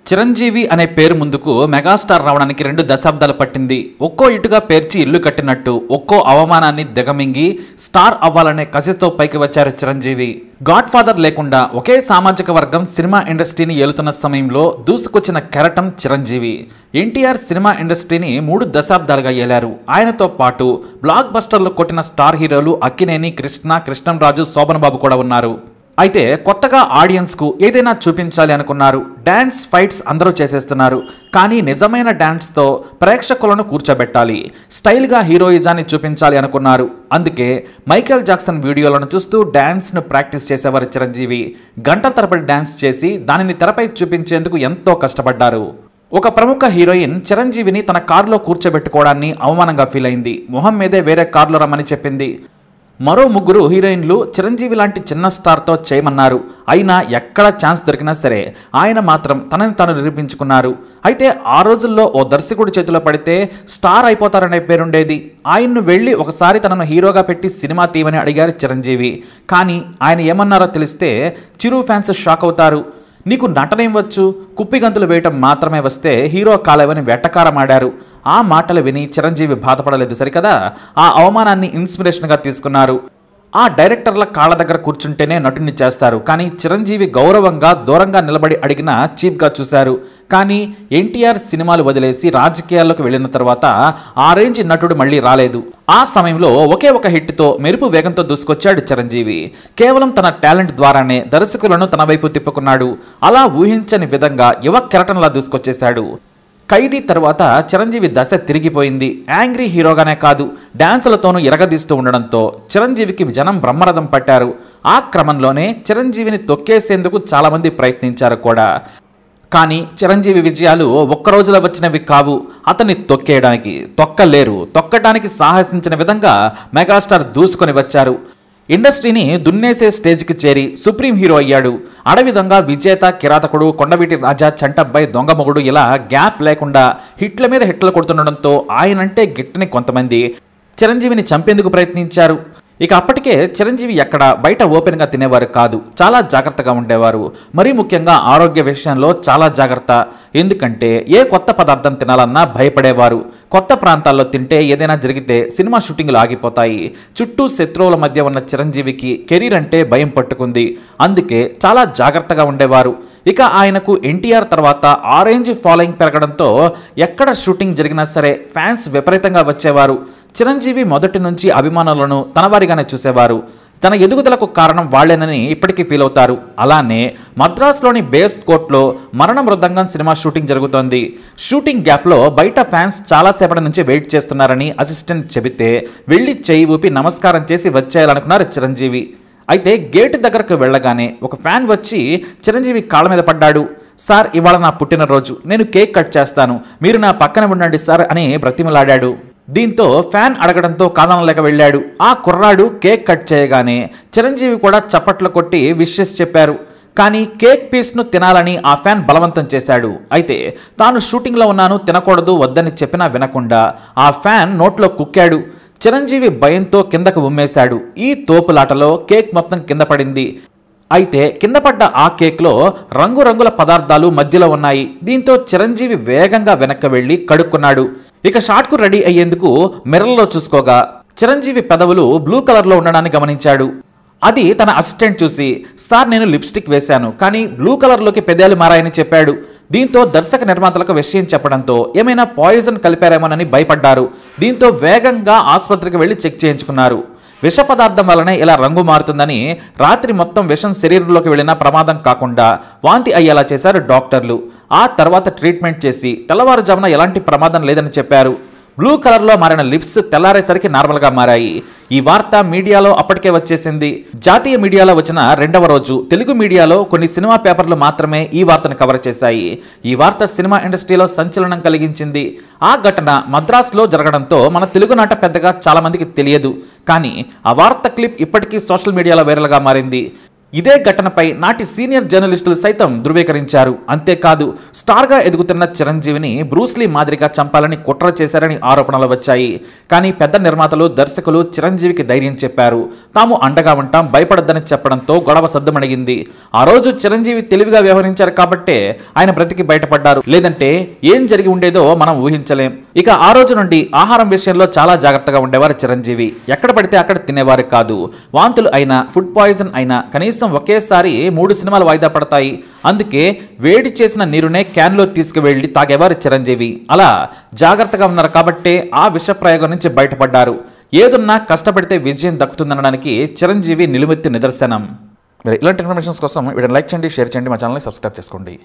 చిరంజీవి అనే పేరు ముందుకు మెగాస్టార్ రావడానికి 2 దశాబ్దాలు పట్టింది. ఒక్కో ఇటుగా పేర్చి ఇల్లు కట్టినట్టు ఒక్కో అవమానాన్ని దిగమింగి స్టార్ అవ్వాలనే కసితో పైకి వచ్చారు చిరంజీవి. గాడ్ ఫాదర్ లేకుండా ఒకే సామాజిక వర్గం సినిమా ఇండస్ట్రీని ఏలుతున్న సమయంలో దూసుకొచ్చిన కెరటం చిరంజీవి. ఎన్టీఆర్ సినిమా ఇండస్ట్రీని 3 దశాబ్దాలుగా ఏలారు. ఆయనతో పాటు బ్లాక్ బస్టర్లు కొట్టిన స్టార్ హీరోలు అక్కినేని, కృష్ణంరాజు, శోభన్ బాబు కూడా ఉన్నారు. అయితే కొత్తగా ఆడియన్స్కు ఏదైనా చూపించాలి అనుకున్నారు. డ్యాన్స్ ఫైట్స్ అందరూ చేసేస్తున్నారు, కానీ నిజమైన డ్యాన్స్తో ప్రేక్షకులను కూర్చోబెట్టాలి, స్టైల్గా హీరోయిజాన్ని చూపించాలి అనుకున్నారు. అందుకే మైకేల్ జాక్సన్ వీడియోలను చూస్తూ డ్యాన్స్ను ప్రాక్టీస్ చేసేవారు చిరంజీవి. గంటల తరబడి డ్యాన్స్ చేసి దానిని తెరపై చూపించేందుకు ఎంతో కష్టపడ్డారు. ఒక ప్రముఖ హీరోయిన్ చిరంజీవిని తన కారులో కూర్చోబెట్టుకోవడాన్ని అవమానంగా ఫీల్ అయింది. మొహం మీదే వేరే కారులో రమ్మని చెప్పింది. మరో 3 హీరోయిన్లు చిరంజీవి లాంటి చిన్న స్టార్తో చేయమన్నారు. అయినా ఎక్కడ ఛాన్స్ దొరికినా సరే ఆయన మాత్రం తనని తాను నిరూపించుకున్నారు. అయితే ఆ రోజుల్లో ఓ దర్శకుడి చేతిలో పడితే స్టార్ అయిపోతారనే పేరుండేది. ఆయన్ను వెళ్ళి ఒకసారి తనను హీరోగా పెట్టి సినిమా తీయమని అడిగారు చిరంజీవి. కానీ ఆయన ఏమన్నారో తెలిస్తే చిరు ఫ్యాన్స్ షాక్ అవుతారు. నీకు నటనేం వచ్చు, కుప్పిగంతులు వేయటం మాత్రమే వస్తే హీరో కాలేవని వెట్టకారమాడారు. ఆ మాటలు విని చిరంజీవి బాధపడలేదు సరికదా, ఆ అవమానాన్ని ఇన్స్పిరేషన్గా తీసుకున్నారు. ఆ డైరెక్టర్ల కాళ్ళ దగ్గర కూర్చుంటేనే నటుని చేస్తారు, కానీ చిరంజీవి గౌరవంగా దూరంగా నిలబడి అడిగినా చీప్గా చూశారు. కానీ ఎన్టీఆర్ సినిమాలు వదిలేసి రాజకీయాల్లోకి వెళ్ళిన తర్వాత ఆ రేంజ్ నటుడు మళ్ళీ రాలేదు. ఆ సమయంలో ఒకే ఒక హిట్తో మెరుపు వేగంతో దూసుకొచ్చాడు చిరంజీవి. కేవలం తన టాలెంట్ ద్వారానే దర్శకులను తన వైపు తిప్పుకున్నాడు. అలా ఊహించని విధంగా యువ కెరటంలా దూసుకొచ్చేశాడు. ఖైదీ తర్వాత చిరంజీవి దశ తిరిగిపోయింది. యాంగ్రీ హీరోగానే కాదు, డ్యాన్సులతోనూ ఎరగదీస్తూ ఉండడంతో చిరంజీవికి జనం బ్రహ్మరథం పట్టారు. ఆ క్రమంలోనే చిరంజీవిని తొక్కేసేందుకు చాలామంది ప్రయత్నించారు కూడా. కానీ చిరంజీవి విజయాలు ఒక్కరోజులో వచ్చినవి కావు. అతన్ని తొక్కడానికి సాహసించిన విధంగా మెగాస్టార్ దూసుకొని వచ్చారు. ఇండస్ట్రీని దున్నేసే స్టేజ్కి చేరి సుప్రీం హీరో అయ్యాడు. అడవి దొంగ, విజేత, కిరాతకుడు, కొండవీటి రాజా, చంటబ్బాయి, దొంగమొగుడు ఇలా గ్యాప్ లేకుండా హిట్ల మీద హిట్లు కొడుతుండడంతో ఆయనంటే గిట్టని కొంతమంది చిరంజీవిని చంపేందుకు ప్రయత్నించారు. ఇక అప్పటికే చిరంజీవి ఎక్కడ బయట ఓపెన్గా తినేవారు కాదు, చాలా జాగ్రత్తగా ఉండేవారు. మరీ ముఖ్యంగా ఆరోగ్య విషయంలో చాలా జాగ్రత్త. ఎందుకంటే ఏ కొత్త పదార్థం తినాలన్నా భయపడేవారు. కొత్త ప్రాంతాల్లో తింటే ఏదైనా జరిగితే సినిమా షూటింగ్లు ఆగిపోతాయి. చుట్టూ శత్రువుల మధ్య ఉన్న చిరంజీవికి కెరీర్ అంటే భయం పట్టుకుంది. అందుకే చాలా జాగ్రత్తగా ఉండేవారు. ఇక ఆయనకు ఎన్టీఆర్ తర్వాత ఆరెంజ్ ఫాలోయింగ్ పెరగడంతో ఎక్కడ షూటింగ్ జరిగినా సరే ఫ్యాన్స్ విపరీతంగా వచ్చేవారు. చిరంజీవి మొదటి నుంచి అభిమానులను తన వారిగానే చూసేవారు. తన ఎదుగుదలకు కారణం వాళ్లేనని ఇప్పటికీ ఫీల్ అవుతారు. అలానే మద్రాసులోని బేస్ కోర్ట్లో మరణ మృదంగం సినిమా షూటింగ్ జరుగుతోంది. షూటింగ్ గ్యాప్లో బయట ఫ్యాన్స్ చాలాసేపటి నుంచి వెయిట్ చేస్తున్నారని అసిస్టెంట్ చెబితే వెళ్ళి చేయి ఊపి నమస్కారం చేసి వచ్చేయాలనుకున్నారు చిరంజీవి. అయితే గేటు దగ్గరకు వెళ్ళగానే ఒక ఫ్యాన్ వచ్చి చిరంజీవి కాళ్ళ మీద పడ్డాడు. సార్, ఇవాళ నా పుట్టినరోజు, నేను కేక్ కట్ చేస్తాను, మీరు నా పక్కన ఉండండి సార్ అని బ్రతిమలాడాడు. దీంతో ఫ్యాన్ అడగడంతో కాదనలేక వెళ్ళాడు. ఆ కుర్రాడు కేక్ కట్ చేయగానే చిరంజీవి కూడా చప్పట్లు కొట్టి విషెస్ చెప్పారు. కానీ కేక్ పీస్ను తినాలని ఆ ఫ్యాన్ బలవంతం చేశాడు. అయితే తాను షూటింగ్లో ఉన్నాను, తినకూడదు, వద్దని చెప్పినా వినకుండా ఆ ఫ్యాన్ నోట్లో కుక్కాడు. చిరంజీవి భయంతో కిందకు ఉమ్మేశాడు. ఈ తోపులాటలో కేక్ మొత్తం కింద పడింది. అయితే కింద పడ్డ ఆ కేక్లో రంగురంగుల పదార్థాలు మధ్యలో ఉన్నాయి. దీంతో చిరంజీవి వేగంగా వెనక్కి వెళ్ళి కడుక్కున్నాడు. ఇక షాట్కు రెడీ అయ్యేందుకు మిర్రర్లో చూసుకోగా చిరంజీవి పెదవులు బ్లూ కలర్లో ఉండడాన్ని గమనించాడు. అది తన అసిస్టెంట్ చూసి, సార్ నేను లిప్స్టిక్ వేశాను, కానీ బ్లూ కలర్లోకి పెదాలు మారాయని చెప్పాడు. దీంతో దర్శక నిర్మాతలకు విషయం చెప్పడంతో ఏమైనా పాయిజన్ కలిపారేమోనని భయపడ్డారు. దీంతో వేగంగా ఆసుపత్రికి వెళ్ళి చెక్ చేయించుకున్నారు. విష పదార్థం వలనే ఇలా రంగు మారుతుందని, రాత్రి మొత్తం విషం శరీరంలోకి వెళ్ళినా ప్రమాదం కాకుండా వాంతి అయ్యేలా చేశారు డాక్టర్లు. ఆ తర్వాత ట్రీట్మెంట్ చేసి తెల్లవారుజామున ఎలాంటి ప్రమాదం లేదని చెప్పారు. బ్లూ కలర్లో మారిన లిప్స్ తెల్లారేసరికి నార్మల్గా మారాయి. ఈ వార్త మీడియాలో అప్పటికే వచ్చేసింది. జాతీయ మీడియాలో వచ్చిన 2వ రోజు తెలుగు మీడియాలో కొన్ని సినిమా పేపర్లు మాత్రమే ఈ వార్తను కవర్ చేశాయి. ఈ వార్త సినిమా ఇండస్ట్రీలో సంచలనం కలిగించింది. ఆ ఘటన మద్రాసులో జరగడంతో మన తెలుగునాట పెద్దగా చాలా మందికి తెలియదు. కానీ ఆ వార్త క్లిప్ ఇప్పటికీ సోషల్ మీడియాలో వైరల్గా మారింది. ఇదే ఘటనపై నాటి సీనియర్ జర్నలిస్టులు సైతం ధృవీకరించారు. అంతేకాదు స్టార్గా ఎదుగుతున్న చిరంజీవిని బ్రూస్లీ మాదిరిగా చంపాలని కుట్ర చేశారని ఆరోపణలు వచ్చాయి. కానీ పెద్ద నిర్మాతలు, దర్శకులు చిరంజీవికి ధైర్యం చెప్పారు. తాము అండగా ఉంటాం, భయపడద్దని చెప్పడంతో గొడవ సద్దుమణిగింది. ఆ రోజు చిరంజీవి తెలివిగా వ్యవహరించారు కాబట్టే ఆయన బ్రతికి బయటపడ్డారు. లేదంటే ఏం జరిగి ఉండేదో మనం ఊహించలేం. ఇక ఆ రోజు నుండి ఆహారం విషయంలో చాలా జాగ్రత్తగా ఉండేవారు చిరంజీవి. ఎక్కడ పడితే అక్కడ తినేవారు కాదు. వాంతులు అయినా, ఫుడ్ పాయిజన్ అయినా కనీసం ఒకేసారి 3 సినిమాలు వాయిదా పడతాయి. అందుకే వేడి చేసిన నీరునే క్యాన్లో తీసుకువెళ్లి తాగేవారు చిరంజీవి. అలా జాగ్రత్తగా ఉన్నారు కాబట్టే ఆ విష ప్రయోగం నుంచి బయటపడ్డారు. ఏదున్నా కష్టపడితే విజయం దక్కుతుందనడానికి చిరంజీవి నిలువెత్తి నిదర్శనం. ఇలాంటి ఇన్ఫర్మేషన్స్ కోసం వీడియోని లైక్ చేయండి, షేర్ చేయండి, మా ఛానల్ని సబ్స్క్రైబ్ చేసుకోండి.